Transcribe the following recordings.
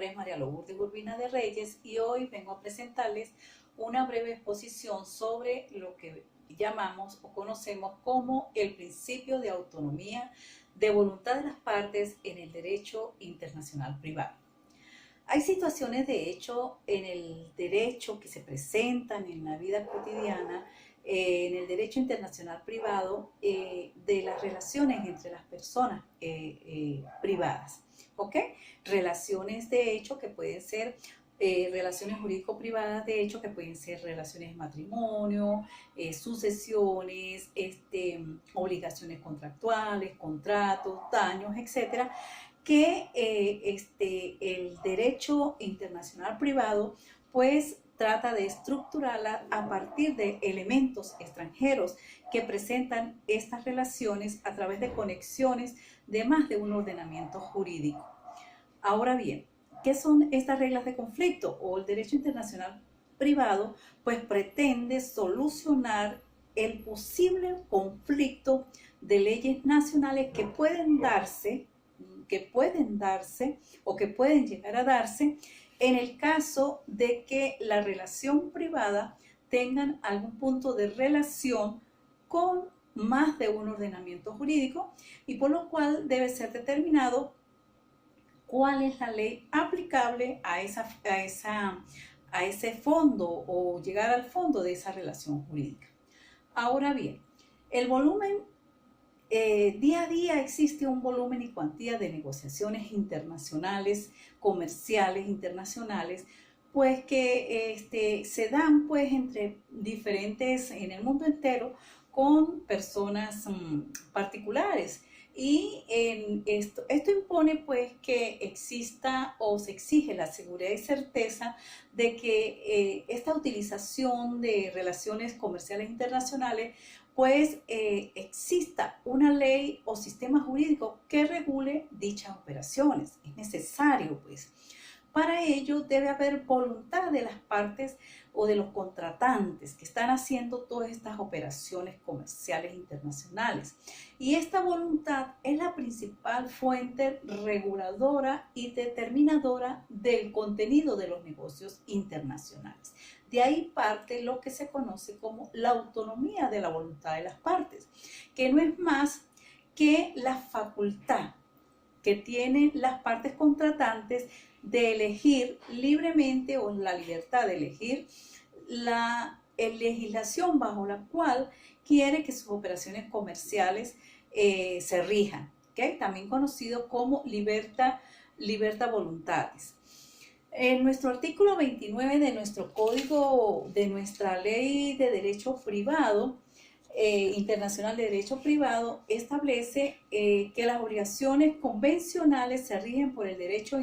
nombre es María Lourdes Urbina de Reyes y hoy vengo a presentarles una breve exposición sobre lo que llamamos o conocemos como el principio de autonomía de voluntad de las partes en el derecho internacional privado. Hay situaciones de hecho en el derecho que se presentan en la vida cotidiana, en el derecho internacional privado, de las relaciones entre las personas privadas, ¿ok? Relaciones de hecho que pueden ser relaciones jurídico-privadas, de hecho que pueden ser relaciones de matrimonio, sucesiones, obligaciones contractuales, contratos, daños, etcétera, que el derecho internacional privado pues trata de estructurarla a partir de elementos extranjeros que presentan estas relaciones a través de conexiones de más de un ordenamiento jurídico. Ahora bien, ¿qué son estas reglas de conflicto? O el derecho internacional privado pues pretende solucionar el posible conflicto de leyes nacionales que pueden darse o que pueden llegar a darse en el caso de que la relación privada tengan algún punto de relación con más de un ordenamiento jurídico y por lo cual debe ser determinado cuál es la ley aplicable a ese fondo o llegar al fondo de esa relación jurídica. Ahora bien, el volumen día a día existe un volumen y cuantía de negociaciones internacionales, comerciales, internacionales, pues que se dan pues entre diferentes, en el mundo entero, con personas particulares. Y esto impone pues que exista o se exige la seguridad y certeza de que esta utilización de relaciones comerciales internacionales pues exista una ley o sistema jurídico que regule dichas operaciones. Es necesario pues. Para ello debe haber voluntad de las partes o de los contratantes que están haciendo todas estas operaciones comerciales internacionales. Y esta voluntad es la principal fuente reguladora y determinadora del contenido de los negocios internacionales. De ahí parte lo que se conoce como la autonomía de la voluntad de las partes, que no es más que la facultad que tienen las partes contratantes de elegir libremente o la libertad de elegir la legislación bajo la cual quiere que sus operaciones comerciales se rijan, ¿okay? También conocido como libertà voluntatis. En nuestro artículo 29 de nuestro código, de nuestra ley de derecho privado, internacional de derecho privado, establece que las obligaciones convencionales se rigen por el derecho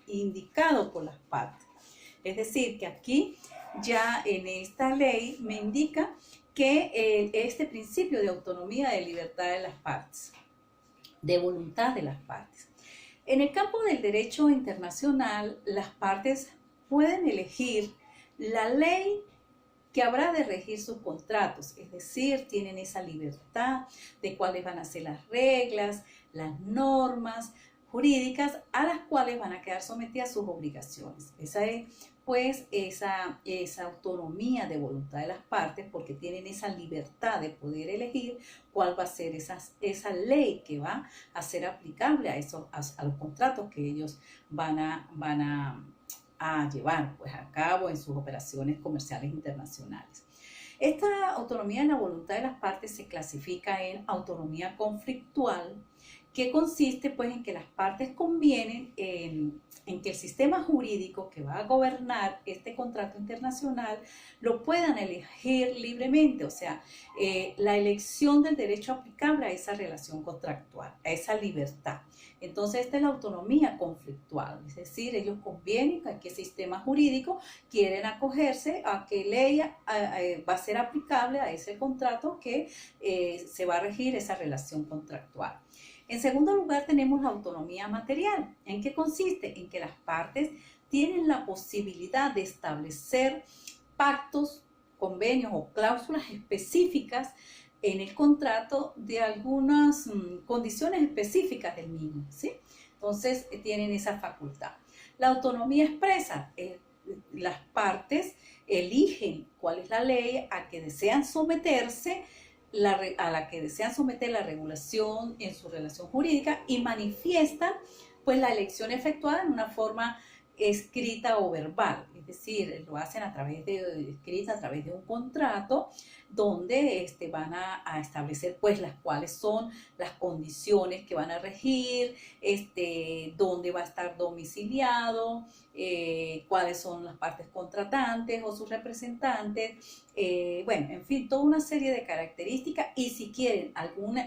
indicado por las partes. Es decir, que aquí ya en esta ley me indica que este principio de autonomía, de libertad de las partes, de voluntad de las partes. En el campo del derecho internacional, las partes pueden elegir la ley que habrá de regir sus contratos, es decir, tienen esa libertad de cuáles van a ser las reglas, las normas jurídicas a las cuales van a quedar sometidas sus obligaciones. Esa es pues esa autonomía de voluntad de las partes, porque tienen esa libertad de poder elegir cuál va a ser esa ley que va a ser aplicable a los contratos que ellos van a llevar pues a cabo en sus operaciones comerciales internacionales. Esta autonomía en la voluntad de las partes se clasifica en autonomía conflictual, que consiste pues en que las partes convienen en que el sistema jurídico que va a gobernar este contrato internacional lo puedan elegir libremente, o sea, la elección del derecho aplicable a esa relación contractual, a esa libertad. Entonces, esta es la autonomía conflictual, es decir, ellos convienen a qué sistema jurídico quieren acogerse, a qué ley va a ser aplicable a ese contrato que se va a regir esa relación contractual. En segundo lugar, tenemos la autonomía material. ¿En qué consiste? En que las partes tienen la posibilidad de establecer pactos, convenios o cláusulas específicas en el contrato de algunas condiciones específicas del mismo, ¿sí? Entonces, tienen esa facultad. La autonomía expresa, las partes eligen cuál es la ley a que desean someterse, a la que desean someter la regulación en su relación jurídica y manifiestan pues la elección efectuada en una forma escrita o verbal, es decir, lo hacen a través de escrita, a través de un contrato donde van a establecer pues las cuáles son las condiciones que van a regir, dónde va a estar domiciliado, cuáles son las partes contratantes o sus representantes, bueno, en fin, toda una serie de características y si quieren algún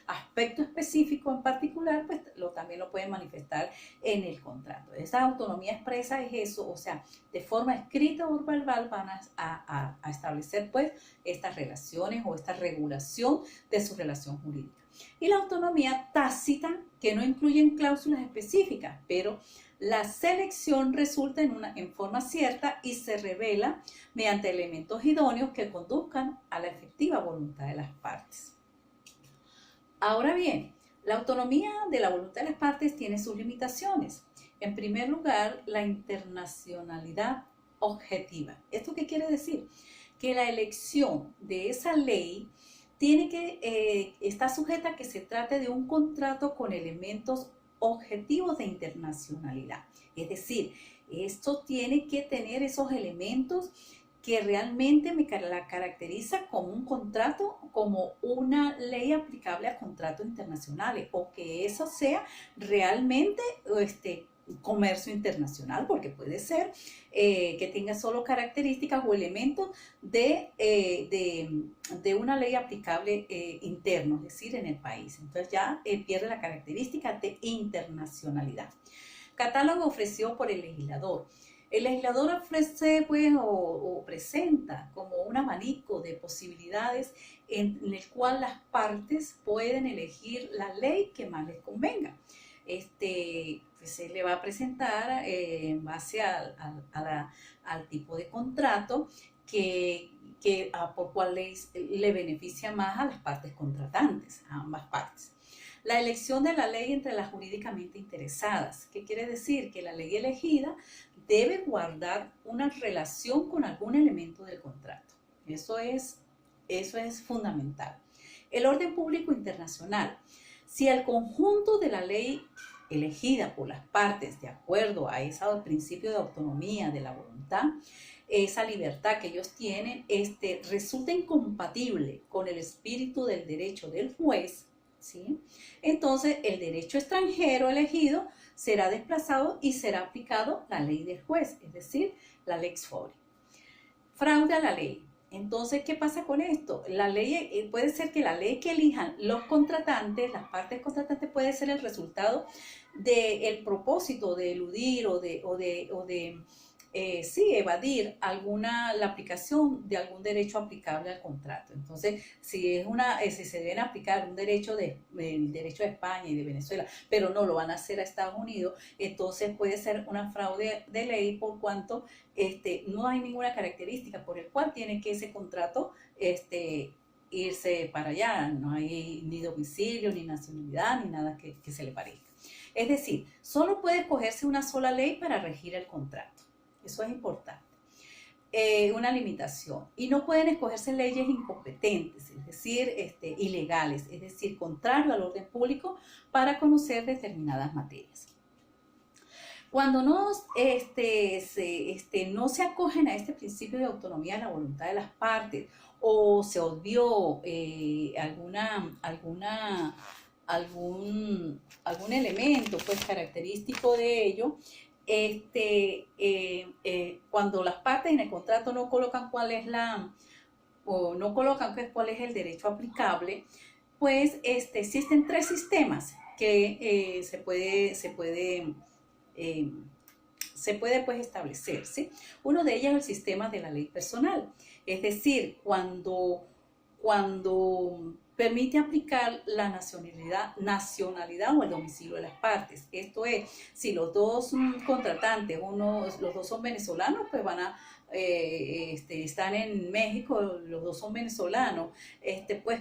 aspecto específico en particular, pues también lo pueden manifestar en el contrato. Esa autonomía expresa es eso, o sea, de forma escrita o verbal van a establecer pues estas relaciones o esta regulación de su relación jurídica. Y la autonomía tácita, que no incluyen cláusulas específicas, pero la selección resulta en forma cierta y se revela mediante elementos idóneos que conduzcan a la efectiva voluntad de las partes. Ahora bien, la autonomía de la voluntad de las partes tiene sus limitaciones. En primer lugar, la internacionalidad objetiva. ¿Esto qué quiere decir? Que la elección de esa ley está sujeta a que se trate de un contrato con elementos objetivos de internacionalidad. Es decir, esto tiene que tener esos elementos que realmente la caracteriza como un contrato, como una ley aplicable a contratos internacionales, o que eso sea realmente comercio internacional, porque puede ser que tenga solo características o elementos de una ley aplicable interno, es decir, en el país. Entonces ya pierde la característica de internacionalidad. Catálogo ofrecido por el legislador. El legislador ofrece pues, o presenta como un abanico de posibilidades en el cual las partes pueden elegir la ley que más les convenga. Pues se le va a presentar en base al tipo de contrato por cuál le beneficia más a las partes contratantes, a ambas partes. La elección de la ley entre las jurídicamente interesadas. ¿Qué quiere decir? Que la ley elegida debe guardar una relación con algún elemento del contrato. Eso es fundamental. El orden público internacional. Si el conjunto de la ley elegida por las partes, de acuerdo a ese principio de autonomía de la voluntad, esa libertad que ellos tienen, resulta incompatible con el espíritu del derecho del juez, ¿sí? Entonces el derecho extranjero elegido será desplazado y será aplicado la ley del juez, es decir, la lex fori. Fraude a la ley. Entonces, ¿qué pasa con esto? La ley, puede ser que la ley que elijan los contratantes, las partes contratantes, puede ser el resultado del propósito de eludir o de evadir la aplicación de algún derecho aplicable al contrato. Entonces, si se deben aplicar el derecho de España y de Venezuela, pero no lo van a hacer a Estados Unidos, entonces puede ser una fraude de ley por cuanto no hay ninguna característica por el cual tiene que ese contrato irse para allá. No hay ni domicilio, ni nacionalidad, ni nada que se le parezca. Es decir, solo puede escogerse una sola ley para regir el contrato. Eso es importante. Una limitación. Y no pueden escogerse leyes incompetentes, es decir, ilegales, es decir, contrario al orden público para conocer determinadas materias. Cuando no se acogen a este principio de autonomía de la voluntad de las partes o se obvió algún elemento pues característico de ello, cuando las partes en el contrato no colocan cuál es el derecho aplicable, pues existen tres sistemas que se puede pues establecer, ¿sí? Uno de ellos es el sistema de la ley personal, es decir, cuando permite aplicar la nacionalidad o el domicilio de las partes. Esto es, si los dos contratantes, los dos son venezolanos, pues van a están en México, los dos son venezolanos, pues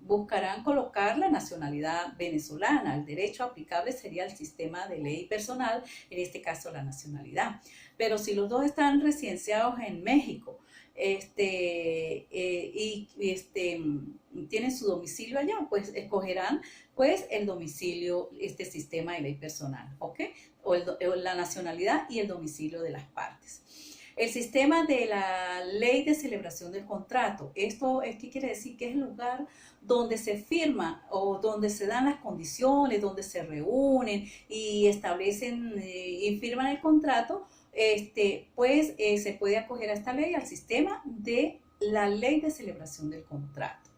buscarán colocar la nacionalidad venezolana. El derecho aplicable sería el sistema de ley personal, en este caso la nacionalidad. Pero si los dos están residenciados en México, tienen su domicilio allá, pues escogerán pues el domicilio, sistema de ley personal, ¿ok? O la nacionalidad y el domicilio de las partes. El sistema de la ley de celebración del contrato. Esto ¿qué quiere decir? Que es el lugar donde se firma o donde se dan las condiciones, donde se reúnen y establecen y firman el contrato. Pues se puede acoger a esta ley, al sistema de la ley de celebración del contrato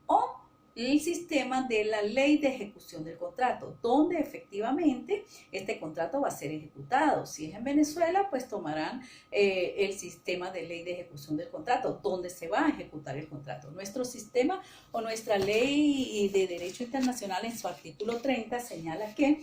o el sistema de la ley de ejecución del contrato, donde efectivamente este contrato va a ser ejecutado. Si es en Venezuela, pues tomarán el sistema de ley de ejecución del contrato, donde se va a ejecutar el contrato. Nuestro sistema o nuestra ley de derecho internacional en su artículo 30 señala que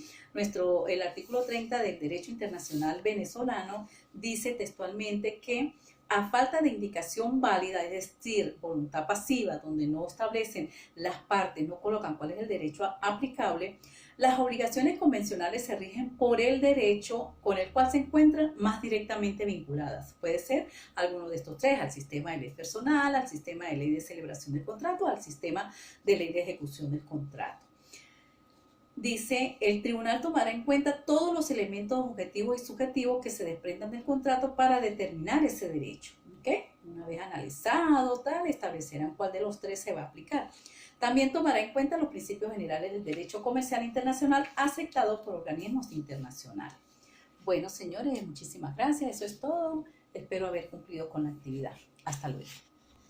el artículo 30 del derecho internacional venezolano dice textualmente que a falta de indicación válida, es decir, voluntad pasiva, donde no establecen las partes, no colocan cuál es el derecho aplicable, las obligaciones convencionales se rigen por el derecho con el cual se encuentran más directamente vinculadas. Puede ser alguno de estos tres, al sistema de ley personal, al sistema de ley de celebración del contrato, al sistema de ley de ejecución del contrato. Dice, el tribunal tomará en cuenta todos los elementos objetivos y subjetivos que se desprendan del contrato para determinar ese derecho. ¿Okay? Una vez analizado, establecerán cuál de los tres se va a aplicar. También tomará en cuenta los principios generales del derecho comercial internacional aceptados por organismos internacionales. Bueno, señores, muchísimas gracias. Eso es todo. Espero haber cumplido con la actividad. Hasta luego.